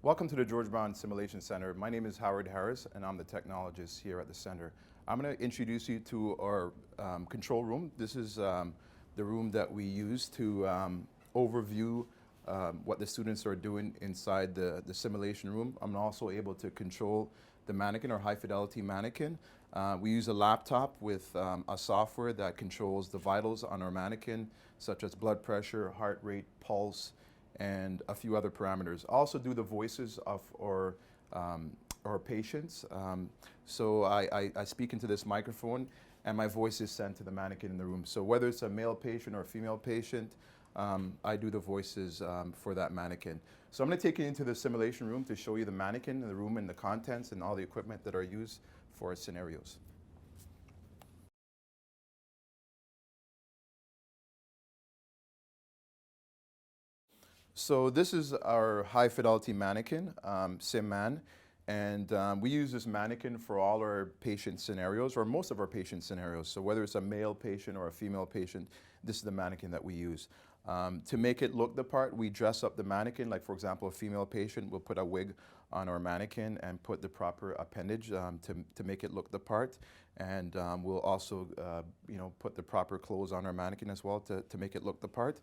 Welcome to the George Brown Simulation Center. My name is Howard Harris, and I'm the technologist here at the center. I'm going to introduce you to our control room. This is the room that we use to overview what the students are doing inside the simulation room. I'm also able to control the mannequin, or high-fidelity mannequin. We use a laptop with a software that controls the vitals on our mannequin, such as blood pressure, heart rate, pulse, and a few other parameters. I also do the voices of our patients. So I speak into this microphone, and my voice is sent to the mannequin in the room. So whether it's a male patient or a female patient, I do the voices for that mannequin. So I'm going to take you into the simulation room to show you the mannequin, the room, and the contents, and all the equipment that are used for our scenarios. So this is our high-fidelity mannequin, SimMan, and we use this mannequin for all our patient scenarios, or most of our patient scenarios. So whether it's a male patient or a female patient, this is the mannequin that we use. To make it look the part, we dress up the mannequin. Like, for example, a female patient will put a wig on our mannequin and put the proper appendage to make it look the part. And we'll also put the proper clothes on our mannequin as well to make it look the part.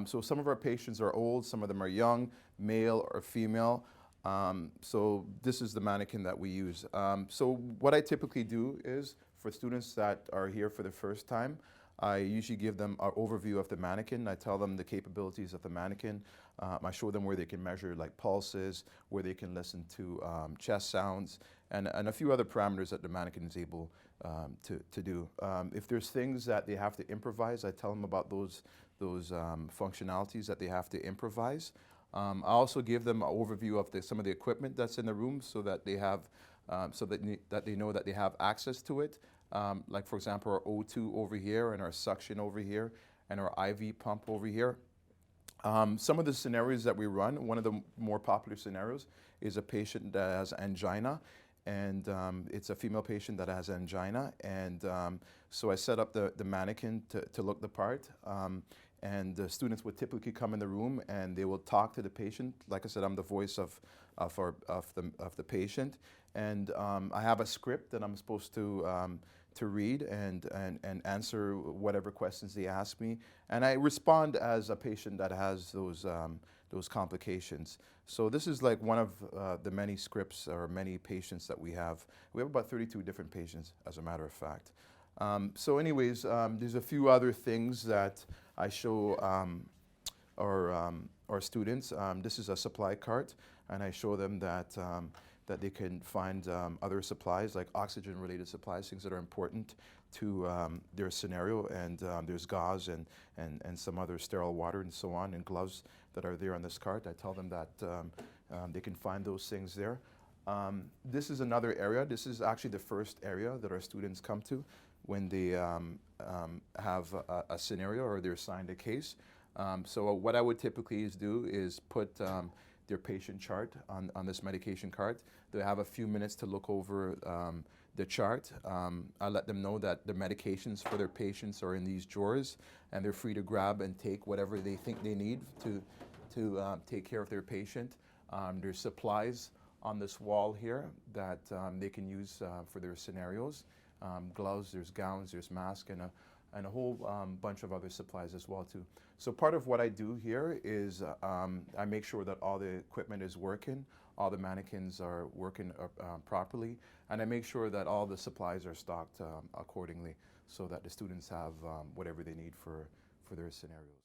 So some of our patients are old, some of them are young, male or female. So this is the mannequin that we use. So what I typically do is, for students that are here for the first time, I usually give them an overview of the mannequin. I tell them the capabilities of the mannequin. I show them where they can measure like pulses, where they can listen to chest sounds, and a few other parameters that the mannequin is able to do. If there's things that they have to improvise, I tell them about those functionalities that they have to improvise. I also give them an overview of some of the equipment that's in the room, so that they have, that they know that they have access to it. Like, for example, our O2 over here, and our suction over here, and our IV pump over here. Some of the scenarios that we run, one of the more popular scenarios is a patient that has angina, and it's a female patient that has angina, and so I set up the mannequin to look the part, and the students would typically come in the room and they will talk to the patient. Like I said, I'm the voice of the patient, and I have a script that I'm supposed to read and answer whatever questions they ask me, and I respond as a patient that has those complications. So this is like one of the many scripts or many patients that we have. We have about 32 different patients, as a matter of fact. So anyways, there's a few other things that I show our students. This is a supply cart, and I show them that that they can find other supplies, like oxygen-related supplies, things that are important to their scenario. And there's gauze and some other sterile water and so on, and gloves that are there on this cart. I tell them that they can find those things there. This is another area. This is actually the first area that our students come to when they have a scenario or they're assigned a case. So what I would typically do is put their patient chart on this medication cart. They have a few minutes to look over the chart. I let them know that the medications for their patients are in these drawers, and they're free to grab and take whatever they think they need to take care of their patient. There's supplies on this wall here that they can use for their scenarios. Gloves, there's gowns, there's masks, and a whole bunch of other supplies as well too. So part of what I do here is I make sure that all the equipment is working, all the mannequins are working properly, and I make sure that all the supplies are stocked accordingly, so that the students have whatever they need for their scenarios.